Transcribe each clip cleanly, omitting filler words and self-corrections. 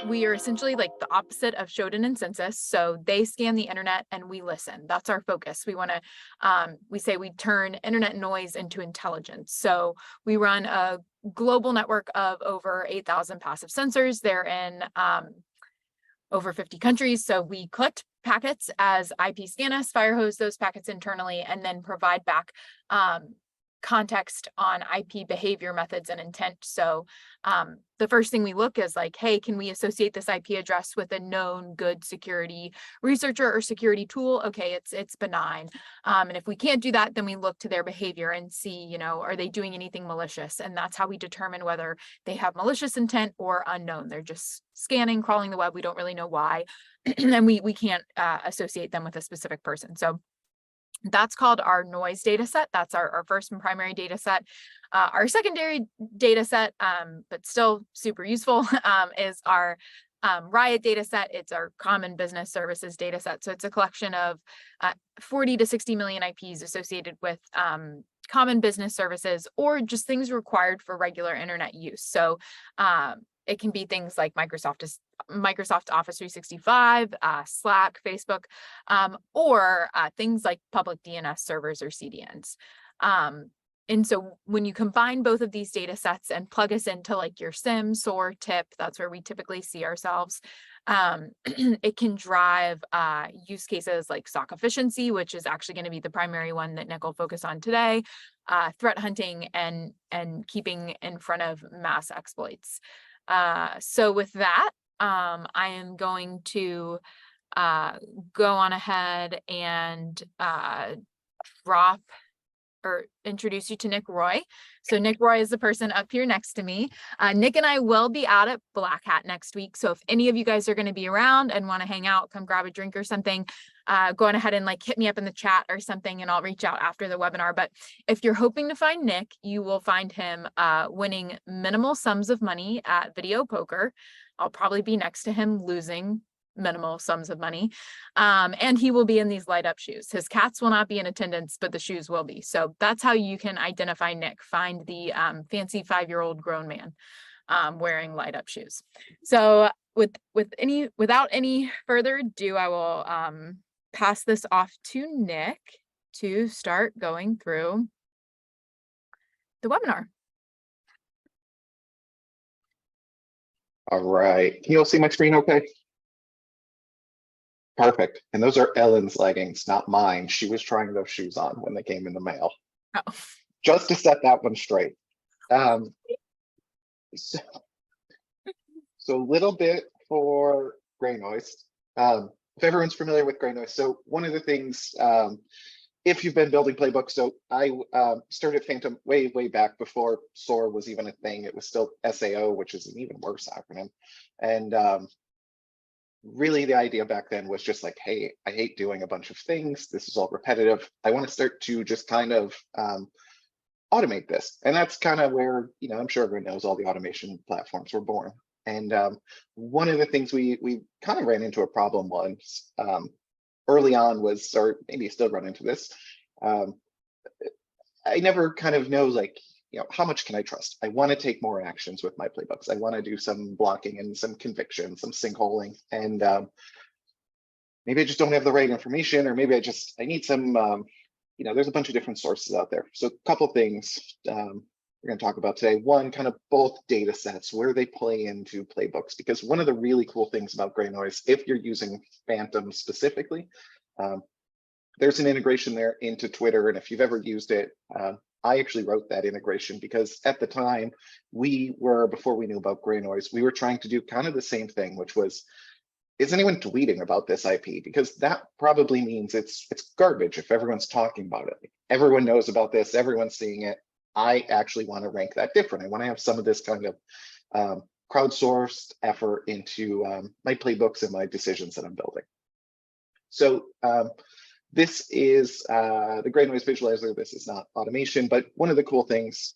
We are essentially like the opposite of Shodan and Census. So they scan the internet and we listen. That's our focus. We want to, we say we turn internet noise into intelligence. So we run a global network of over 8,000 passive sensors. They're in over 50 countries. So we collect packets as IP scan us, firehose those packets internally, and then provide back context on IP behavior, methods, and intent. So the first thing we look is like, hey, can we associate this IP address with a known good security researcher or security tool? Okay, it's benign. And if we can't do that, then we look to their behavior and see, you know, are they doing anything malicious? And that's how we determine whether they have malicious intent or unknown. They're just scanning, crawling the web. We don't really know why. And we can't associate them with a specific person. So that's called our noise data set. That's our first and primary data set. Our secondary data set, but still super useful, is our Riot data set. It's our common business services data set. So it's a collection of 40 to 60 million IPs associated with common business services or just things required for regular internet use. So it can be things like Microsoft Office 365, Slack, Facebook, or things like public DNS servers or CDNs. And so when you combine both of these data sets and plug us into like your SIM, SOAR, TIP, that's where we typically see ourselves, it can drive use cases like SOC efficiency, which is actually going to be the primary one that Nick will focus on today, threat hunting, and keeping in front of mass exploits. So with that, I am going to go on ahead and drop or introduce you to Nick Roy. So Nick Roy is the person up here next to me. Nick and I will be out at Black Hat next week. So if any of you guys are going to be around and want to hang out, come grab a drink or something, go on ahead and like hit me up in the chat or something, and I'll reach out after the webinar. But if you're hoping to find Nick, you will find him winning minimal sums of money at video poker. I'll probably be next to him losing minimal sums of money. And he will be in these light up shoes. His cats will not be in attendance, but the shoes will be. So that's how you can identify Nick. Find the fancy 5-year-old grown man wearing light up shoes. So without any further ado, I will pass this off to Nick to start going through the webinar. All right. Can you all see my screen okay? Perfect. And those are Ellen's leggings, not mine. She was trying those shoes on when they came in the mail. Oh. Just to set that one straight. So a little bit for GreyNoise. If everyone's familiar with GreyNoise, so one of the things, if you've been building playbooks, so I started Phantom way back before SOAR was even a thing. It was still SAO, which is an even worse acronym. And really the idea back then was just like, hey, I hate doing a bunch of things. This is all repetitive. I want to start to just kind of automate this. And that's kind of where, you know, I'm sure everyone knows all the automation platforms were born. And one of the things we kind of ran into a problem was early on was, or maybe you still run into this, I never kind of know, like, you know, how much can I trust? I want to take more actions with my playbooks. I want to do some blocking and some conviction, some sinkholing, and maybe I just don't have the right information, or maybe I need some, you know, there's a bunch of different sources out there. So a couple of things we're going to talk about today. One, kind of both data sets, where they play into playbooks, because one of the really cool things about GreyNoise, if you're using Phantom specifically, there's an integration there into Twitter. And if you've ever used it, I actually wrote that integration because at the time before we knew about GreyNoise, we were trying to do kind of the same thing, which was, is anyone tweeting about this IP? Because that probably means it's garbage if everyone's talking about it. Like, everyone knows about this, everyone's seeing it. I actually want to rank that different. I want to have some of this kind of crowdsourced effort into my playbooks and my decisions that I'm building. So this is the GreyNoise visualizer. This is not automation, but one of the cool things,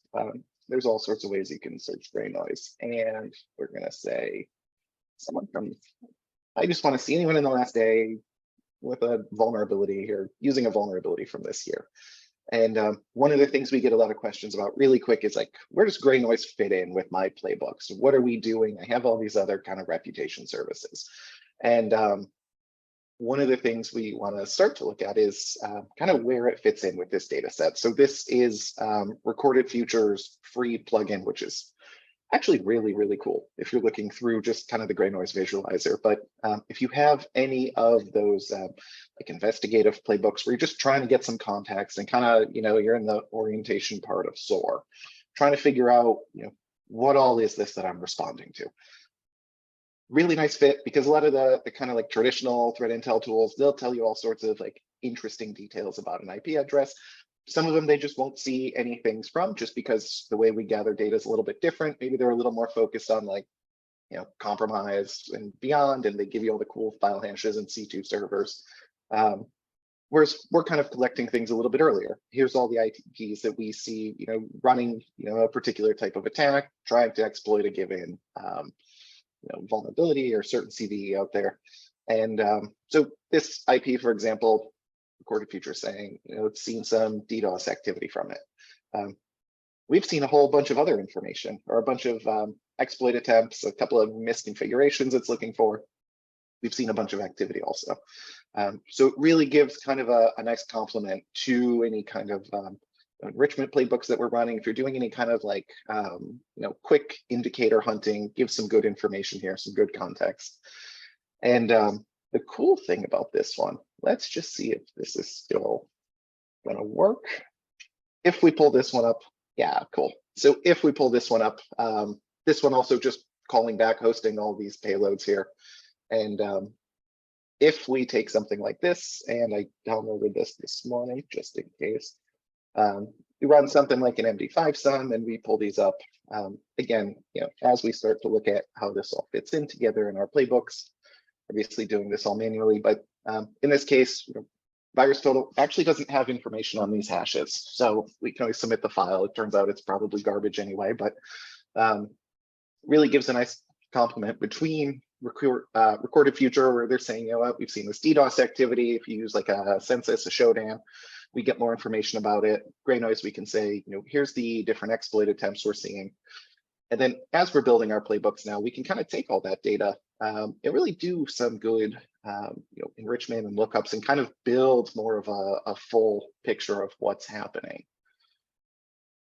there's all sorts of ways you can search GreyNoise. And we're going to say someone from, I just want to see anyone in the last day with a vulnerability here, using a vulnerability from this year. And one of the things we get a lot of questions about really quick is like, where does GreyNoise fit in with my playbooks? What are we doing? I have all these other kind of reputation services. And one of the things we want to start to look at is kind of where it fits in with this data set. So this is Recorded Future's free plugin, which is actually really, really cool if you're looking through just kind of the GreyNoise visualizer. But if you have any of those like investigative playbooks where you're just trying to get some context and kind of, you're in the orientation part of SOAR, trying to figure out, what all is this that I'm responding to? Really nice fit, because a lot of the kind of like traditional threat intel tools, they'll tell you all sorts of like interesting details about an IP address. Some of them they just won't see any things from, just because the way we gather data is a little bit different. Maybe they're a little more focused on like, compromise and beyond, and they give you all the cool file hashes and C2 servers. Whereas we're kind of collecting things a little bit earlier. Here's all the IPs that we see, running, a particular type of attack, trying to exploit a given vulnerability or certain CVE out there. And so this IP, for example, Recorded Future saying, it's seen some DDoS activity from it. We've seen a whole bunch of other information, or a bunch of exploit attempts, a couple of misconfigurations it's looking for. We've seen a bunch of activity also. So it really gives kind of a nice complement to any kind of enrichment playbooks that we're running. If you're doing any kind of like, quick indicator hunting, give some good information here, some good context. And the cool thing about this one, let's just see if this is still going to work. If we pull this one up, yeah, cool. So if we pull this one up, this one also just calling back, hosting all these payloads here. And if we take something like this, and I downloaded this morning just in case, we run something like an MD5 sum and we pull these up. Again, as we start to look at how this all fits in together in our playbooks, obviously doing this all manually, but in this case, VirusTotal actually doesn't have information on these hashes. So we can always submit the file. It turns out it's probably garbage anyway, but really gives a nice complement between Recorded Future, where they're saying, what, we've seen this DDoS activity. If you use like a census, a Shodan, we get more information about it. GreyNoise, we can say, here's the different exploit attempts we're seeing. And then as we're building our playbooks now, we can kind of take all that data and really do some good enrichment and lookups and kind of build more of a full picture of what's happening.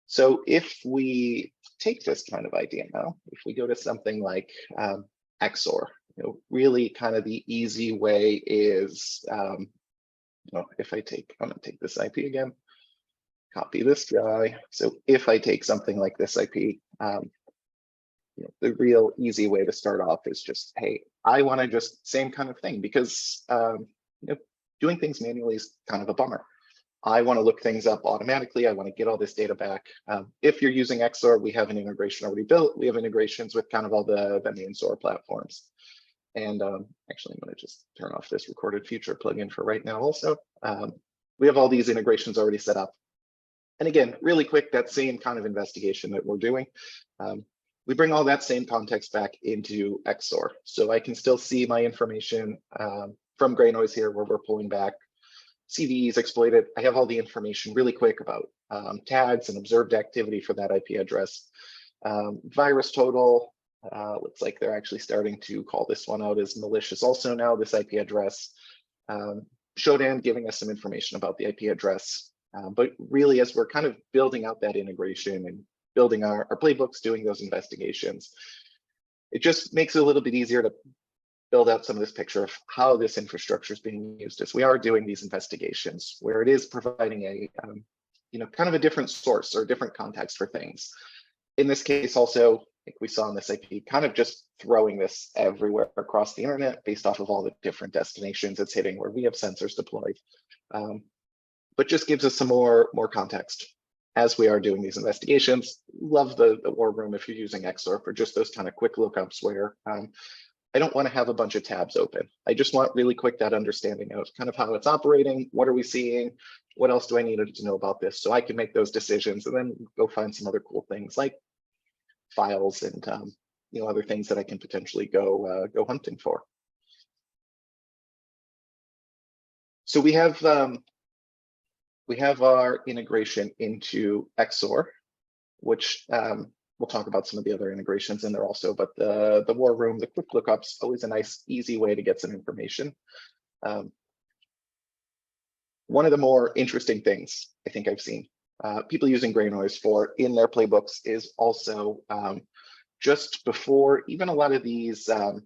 So if we take this kind of idea now, if we go to something like XOR, really kind of the easy way is, if I'm gonna take this IP again, copy this guy. So if I take something like this IP, the real easy way to start off is just, hey, I want to just same kind of thing, because doing things manually is kind of a bummer. I want to look things up automatically. I want to get all this data back. If you're using XOR, we have an integration already built. We have integrations with kind of all the main SOAR platforms. And actually, I'm going to just turn off this Recorded Future plugin for right now also. We have all these integrations already set up. And again, really quick, that same kind of investigation that we're doing, we bring all that same context back into XOR. So I can still see my information from GreyNoise here, where we're pulling back CVEs exploited. I have all the information really quick about tags and observed activity for that IP address. VirusTotal, looks like they're actually starting to call this one out as malicious also now, this IP address. Shodan giving us some information about the IP address. But really, as we're kind of building out that integration and building our playbooks, doing those investigations, it just makes it a little bit easier to build out some of this picture of how this infrastructure is being used as we are doing these investigations, where it is providing a kind of a different source or different context for things. In this case, also, like we saw in this IP, kind of just throwing this everywhere across the internet based off of all the different destinations it's hitting where we have sensors deployed, but just gives us some more context as we are doing these investigations. Love the war room if you're using XOR for just those kind of quick lookups where I don't want to have a bunch of tabs open. I just want really quick that understanding of kind of how it's operating. What are we seeing? What else do I need to know about this? So I can make those decisions and then go find some other cool things like files and other things that I can potentially go hunting for. So we have we have our integration into XOR, which we'll talk about some of the other integrations in there also, but the war room, the quick lookups, always a nice, easy way to get some information. One of the more interesting things I think I've seen people using GreyNoise for in their playbooks is also just before even a lot of these kind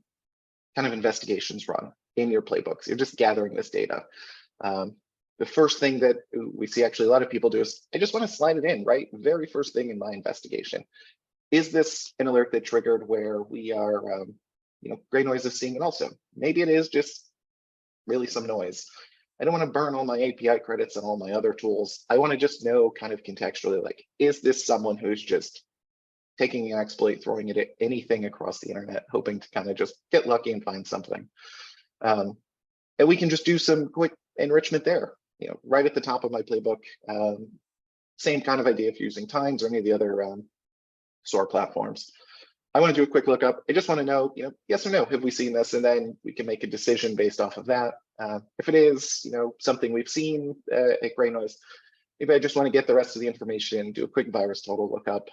of investigations run in your playbooks, you're just gathering this data. The first thing that we see actually a lot of people do is, I just want to slide it in, right? Very first thing in my investigation. Is this an alert that triggered where we are, GreyNoise is seeing it also? Maybe it is just really some noise. I don't want to burn all my API credits and all my other tools. I want to just know kind of contextually, like, is this someone who's just taking an exploit, throwing it at anything across the internet, hoping to kind of just get lucky and find something? And we can just do some quick enrichment there, right at the top of my playbook. Same kind of idea if using Times or any of the other SOAR platforms. I want to do a quick lookup. I just want to know, yes or no, have we seen this? And then we can make a decision based off of that. If it is, something we've seen at GreyNoise, maybe I just want to get the rest of the information, do a quick virus total lookup.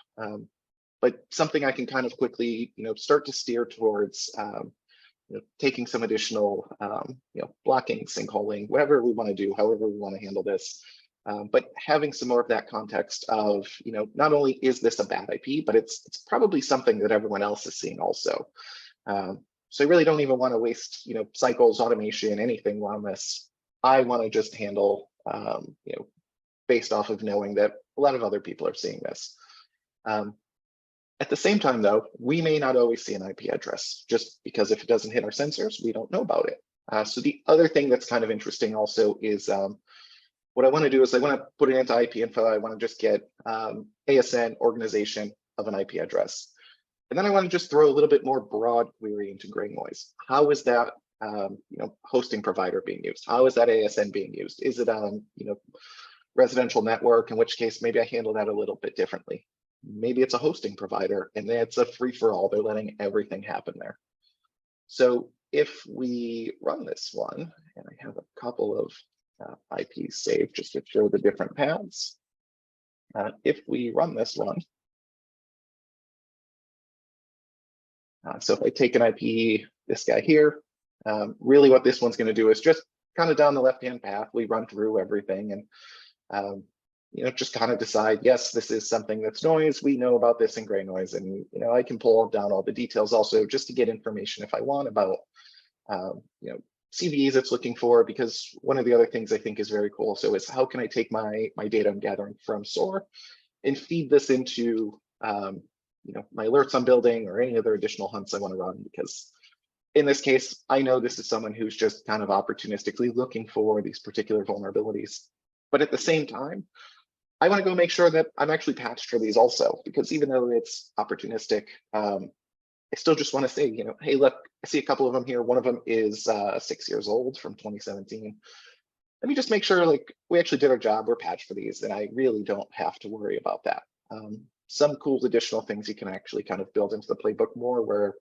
But something I can kind of quickly, start to steer towards taking some additional, blocking, sinkholing, whatever we want to do, however we want to handle this. But having some more of that context of, not only is this a bad IP, but it's probably something that everyone else is seeing also. So I really don't even want to waste, cycles, automation, anything on this. I want to just handle, based off of knowing that a lot of other people are seeing this. At the same time, though, we may not always see an IP address, just because if it doesn't hit our sensors, we don't know about it. So the other thing that's kind of interesting also is what I want to do is I want to put it into IP info. I want to just get ASN organization of an IP address. And then I want to just throw a little bit more broad query into GreyNoise. How is that hosting provider being used? How is that ASN being used? Is it residential network, in which case maybe I handle that a little bit differently. Maybe it's a hosting provider and it's a free-for-all. They're letting everything happen there. So if we run this one, and I have a couple of IPs saved just to show the different paths. If we run this one, so if I take an IP, this guy here, really what this one's going to do is just kind of down the left-hand path, we run through everything and just kind of decide, yes, this is something that's noise. We know about this in GreyNoise, and I can pull down all the details also just to get information if I want about CVEs it's looking for, because one of the other things I think is very cool so is how can I take my data I'm gathering from SOAR and feed this into my alerts I'm building or any other additional hunts I want to run, because in this case, I know this is someone who's just kind of opportunistically looking for these particular vulnerabilities. But at the same time, I want to go make sure that I'm actually patched for these also, because even though it's opportunistic, I still just want to say, hey, look, I see a couple of them here. One of them is 6 years old from 2017. Let me just make sure we actually did our job. We're patched for these, and I really don't have to worry about that. Some cool additional things you can actually kind of build into the playbook more, where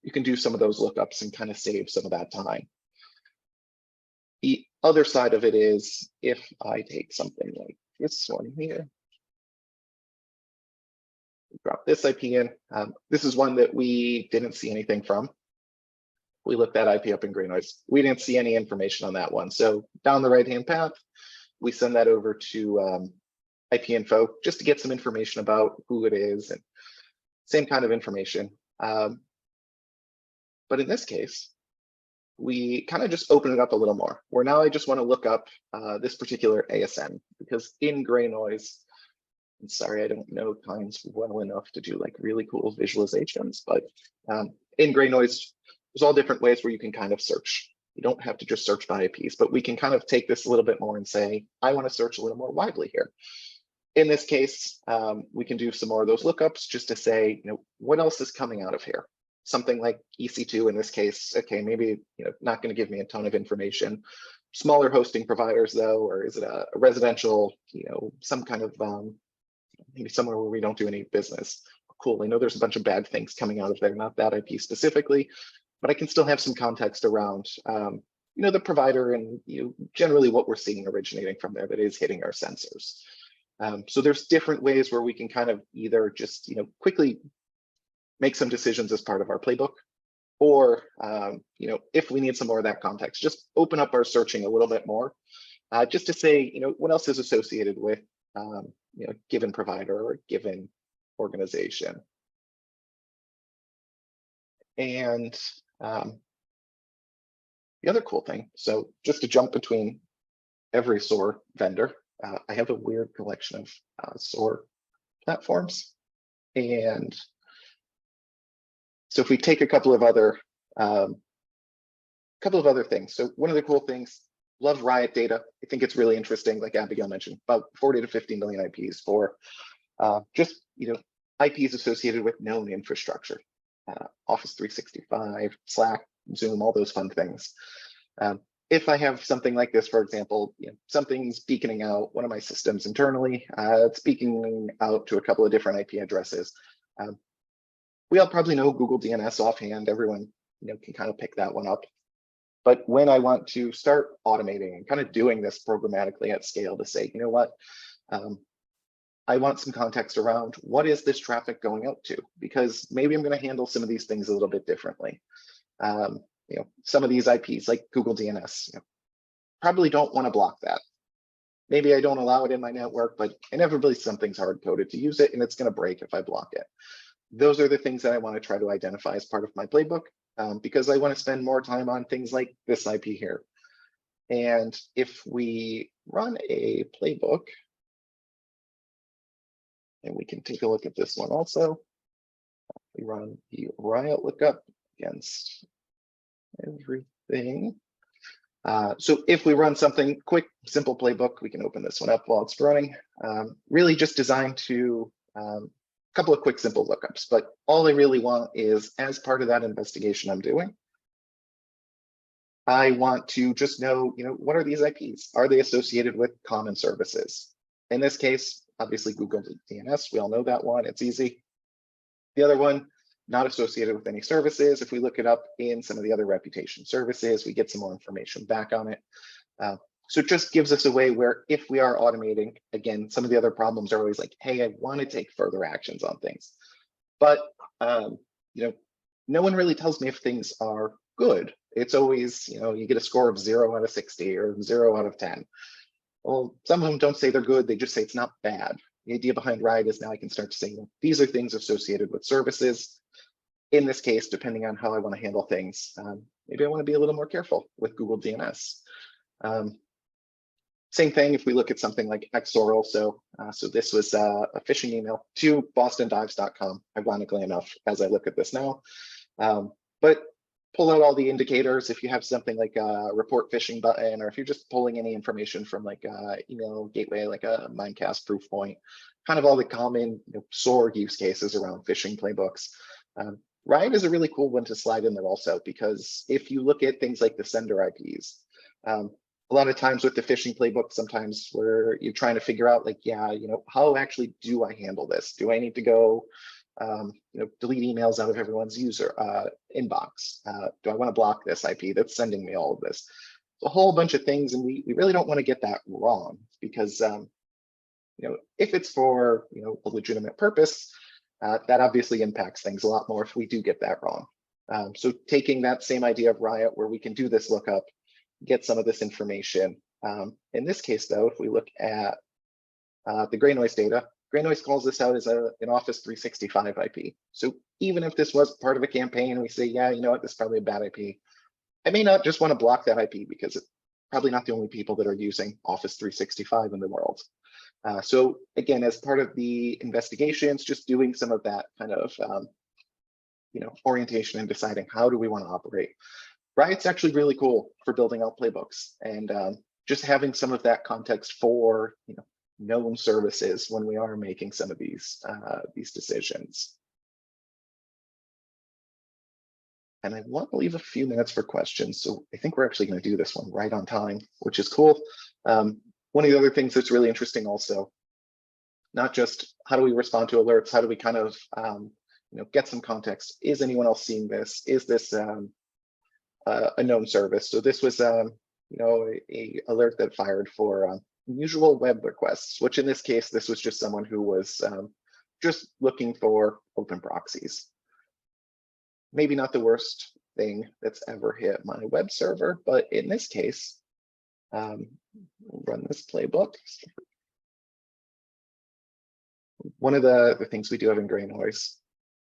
you can do some of those lookups and kind of save some of that time. The other side of it is if I take something like this one here, drop this IP in. This is one that we didn't see anything from. We looked that IP up in GreyNoise. We didn't see any information on that one. So down the right-hand path, we send that over to IP info just to get some information about who it is and same kind of information. But in this case, we kind of just open it up a little more, where now I just want to look up this particular ASN, because in GreyNoise, I'm sorry, I don't know Times well enough to do really cool visualizations, but in GreyNoise, there's all different ways where you can kind of search. You don't have to just search by IPs, but we can kind of take this a little bit more and say, I want to search a little more widely here. In this case, we can do some more of those lookups just to say, what else is coming out of here? Something like EC2 in this case, okay, maybe not going to give me a ton of information. Smaller hosting providers though, or is it a residential, some kind of maybe somewhere where we don't do any business? Cool, I know there's a bunch of bad things coming out of there, not that IP specifically, but I can still have some context around the provider and generally what we're seeing originating from there that is hitting our sensors. So there's different ways where we can kind of either just quickly make some decisions as part of our playbook, or if we need some more of that context, just open up our searching a little bit more, just to say what else is associated with given provider or given organization. And the other cool thing, so just to jump between every SOAR vendor, I have a weird collection of SOAR platforms. And so if we take a couple of other things, so one of the cool things, love Riot data. I think it's really interesting, like Abigail mentioned, about 40 to 50 million IPs for just IPs associated with known infrastructure, Office 365, Slack, Zoom, all those fun things. If I have something like this, for example, something's beaconing out one of my systems internally, it's beaconing out to a couple of different IP addresses. We all probably know Google DNS offhand. Everyone can kind of pick that one up. But when I want to start automating and kind of doing this programmatically at scale to say, what, I want some context around what is this traffic going out to? Because maybe I'm going to handle some of these things a little bit differently. Some of these IPs like Google DNS, probably don't want to block that. Maybe I don't allow it in my network, but inevitably something's hard coded to use it and it's going to break if I block it. Those are the things that I want to try to identify as part of my playbook, because I want to spend more time on things like this IP here. And if we run a playbook, and we can take a look at this one also, we run the Riot lookup against everything. So if we run something quick, simple playbook, we can open this one up while it's running. Really just designed to couple of quick, simple lookups, but all I really want is, as part of that investigation I'm doing, I want to just know, what are these IPs? Are they associated with common services? In this case, obviously Google DNS, we all know that one, it's easy. The other one, not associated with any services. If we look it up in some of the other reputation services, we get some more information back on it. So it just gives us a way where if we are automating, again, some of the other problems are always like, hey, I want to take further actions on things. But, no one really tells me if things are good. It's always, you get a score of 0 out of 60 or 0 out of 10. Well, some of them don't say they're good. They just say it's not bad. The idea behind Riot is now I can start to say, these are things associated with services. In this case, depending on how I want to handle things, maybe I want to be a little more careful with Google DNS. Same thing if we look at something like XOR also. So this was a phishing email to bostondives.com, ironically enough, as I look at this now. But pull out all the indicators if you have something like a report phishing button, or if you're just pulling any information from like a email gateway, like a Mimecast Proofpoint, kind of all the common SOAR use cases around phishing playbooks. Riot is a really cool one to slide in there also, because if you look at things like the sender IPs, a lot of times with the phishing playbook, sometimes where you're trying to figure out like, how actually do I handle this? Do I need to go, delete emails out of everyone's user inbox? Do I want to block this IP that's sending me all of this? A whole bunch of things, and we really don't want to get that wrong, because if it's for a legitimate purpose, that obviously impacts things a lot more if we do get that wrong. So taking that same idea of Riot, where we can do this lookup, get some of this information. In this case, though, if we look at the GreyNoise data, GreyNoise calls this out as an Office 365 IP. So even if this was part of a campaign, we say, yeah, this is probably a bad IP, I may not just want to block that IP because it's probably not the only people that are using Office 365 in the world. So again, as part of the investigations, just doing some of that kind of orientation and deciding how do we want to operate. Riot's actually really cool for building out playbooks, and just having some of that context for known services when we are making some of these decisions. And I want to leave a few minutes for questions, so I think we're actually going to do this one right on time, which is cool. One of the other things that's really interesting also, not just how do we respond to alerts, how do we kind of get some context? Is anyone else seeing this? Is this a known service. So this was, you know, a alert that fired for unusual web requests, which in this case, this was just someone who was just looking for open proxies. Maybe not the worst thing that's ever hit my web server, but in this case, we'll run this playbook. One of the things we do have in GreyNoise,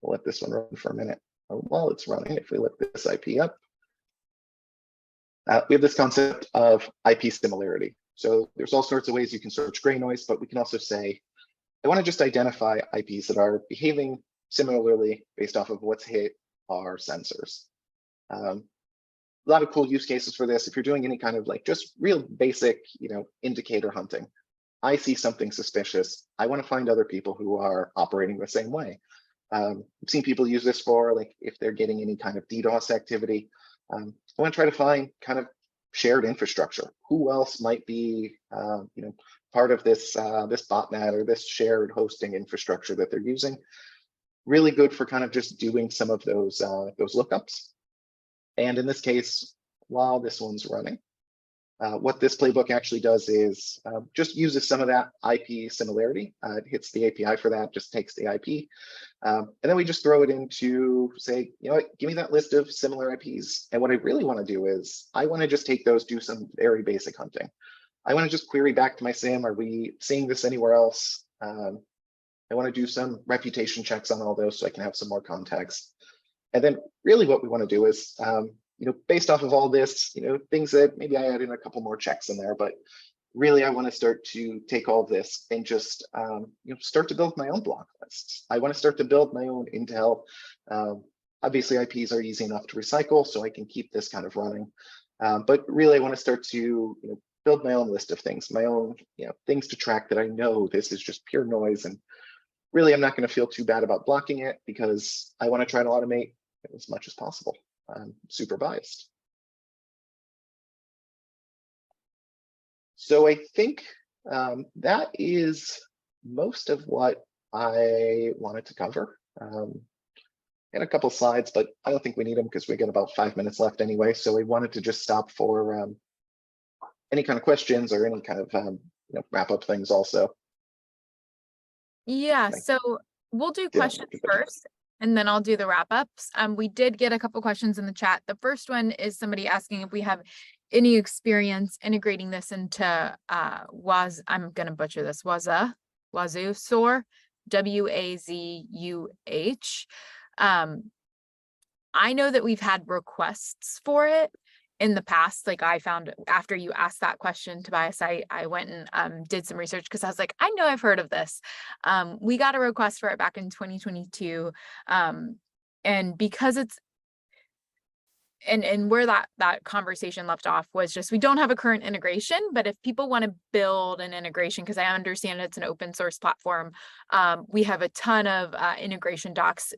we'll let this one run for a minute. While it's running, if we lift this IP up, we have this concept of IP similarity. So there's all sorts of ways you can search GreyNoise, but we can also say, I want to just identify IPs that are behaving similarly based off of what's hit our sensors. A lot of cool use cases for this. If you're doing any kind of like just real basic, you know, indicator hunting, I see something suspicious. I want to find other people who are operating the same way. I've seen people use this for like if they're getting any kind of DDoS activity. I want to try to find kind of shared infrastructure. Who else might be, you know, part of this this botnet or this shared hosting infrastructure that they're using? Really good for kind of just doing some of those lookups. And in this case, while this one's running, what this playbook actually does is just uses some of that IP similarity. It hits the API for that, just takes the IP. And then we just throw it into say, you know what, give me that list of similar IPs. And what I really want to do is I want to just take those, do some very basic hunting. I want to just query back to my SIM. Are we seeing this anywhere else? I want to do some reputation checks on all those so I can have some more context. And then really what we want to do is, you know, based off of all this, you know, things that maybe I add in a couple more checks in there, but really I want to start to take all of this and just, you know, start to build my own block lists. I want to start to build my own intel. Obviously IPs are easy enough to recycle, so I can keep this kind of running. But really I want to start to, you know, build my own list of things, my own, you know, things to track that I know this is just pure noise. And really, I'm not going to feel too bad about blocking it because I want to try to automate as much as possible. I'm super biased. So I think that is most of what I wanted to cover. And a couple slides, but I don't think we need them because we got about 5 minutes left anyway. So we wanted to just stop for any kind of questions or any kind of you know, wrap up things also. Yeah, so we'll do questions first, and then I'll do the wrap ups. We did get a couple questions in the chat. The first one is somebody asking if we have any experience integrating this into I'm gonna butcher this, Wazoo SOAR, WAZUH. I know that we've had requests for it in the past. Like I found after you asked that question, Tobias, I went and did some research because I was like, I know I've heard of this. We got a request for it back in 2022. And because it's and where that conversation left off was just we don't have a current integration, but if people want to build an integration, because I understand it's an open source platform, we have a ton of integration docs.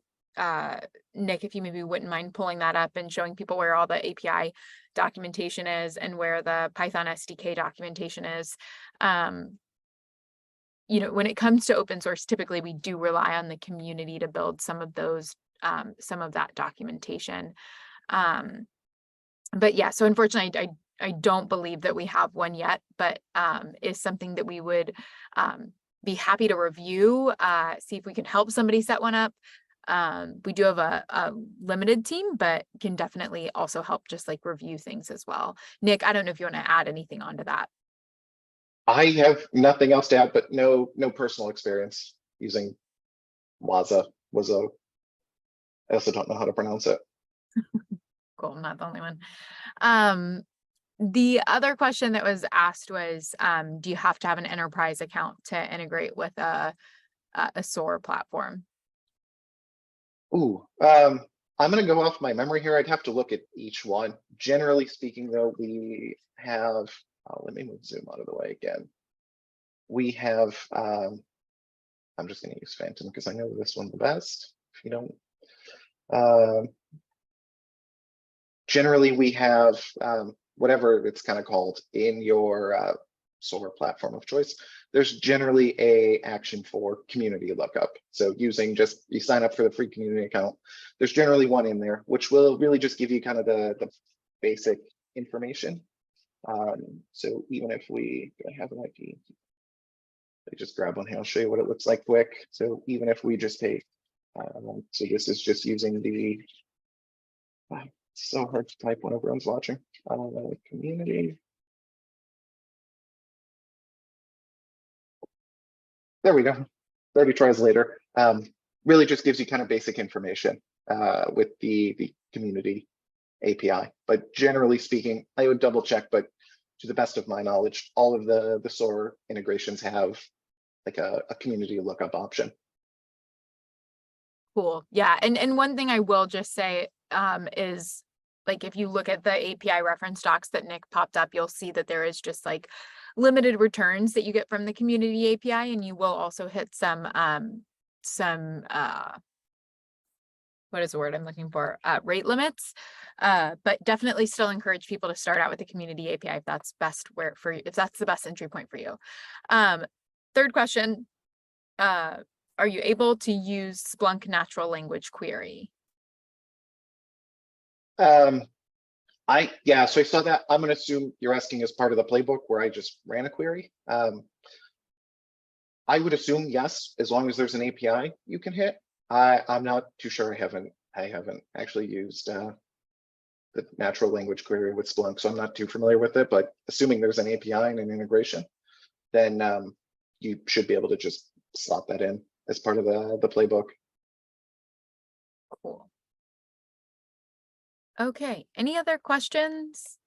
Nick, if you maybe wouldn't mind pulling that up and showing people where all the API documentation is and where the Python SDK documentation is. You know, when it comes to open source, typically we do rely on the community to build some of those, some of that documentation. But yeah, so unfortunately, I don't believe that we have one yet, but is something that we would be happy to review, see if we can help somebody set one up. We do have a limited team, but can definitely also help just like review things as well. Nick, I don't know if you want to add anything onto that. I have nothing else to add, but no personal experience using Wazo. I also don't know how to pronounce it. Cool, I'm not the only one. The other question that was asked was, do you have to have an enterprise account to integrate with a SOAR platform? Ooh, I'm going to go off my memory here. I'd have to look at each one. Generally speaking, though, we have, let me move Zoom out of the way again. We have, I'm just going to use Phantom because I know this one the best. If you don't, generally we have whatever it's kind of called in your SOAR platform of choice. There's generally a action for community lookup. So using just, you sign up for the free community account, there's generally one in there, which will really just give you kind of the basic information. So even if we have an IP, I just grab one here, I'll show you what it looks like quick. So even if we just take, so this is just using the, it's so hard to type when everyone's watching, community. There we go, 30 tries later. Really just gives you kind of basic information with the community API. But generally speaking, I would double check, but to the best of my knowledge, all of the SOAR integrations have like a community lookup option. Cool. Yeah. And one thing I will just say is, like, if you look at the API reference docs that Nick popped up, you'll see that there is just like limited returns that you get from the community API, and you will also hit some what is the word I'm looking for? Rate limits. But definitely still encourage people to start out with the community API if that's best where for you, if that's the best entry point for you. Third question, are you able to use Splunk natural language query? Yeah, so I saw that. I'm going to assume you're asking as part of the playbook where I just ran a query. I would assume yes, as long as there's an API you can hit. I'm not too sure. I haven't actually used the natural language query with Splunk, so I'm not too familiar with it. But assuming there's an API and an integration, then you should be able to just slot that in as part of the playbook. Cool. Okay, any other questions?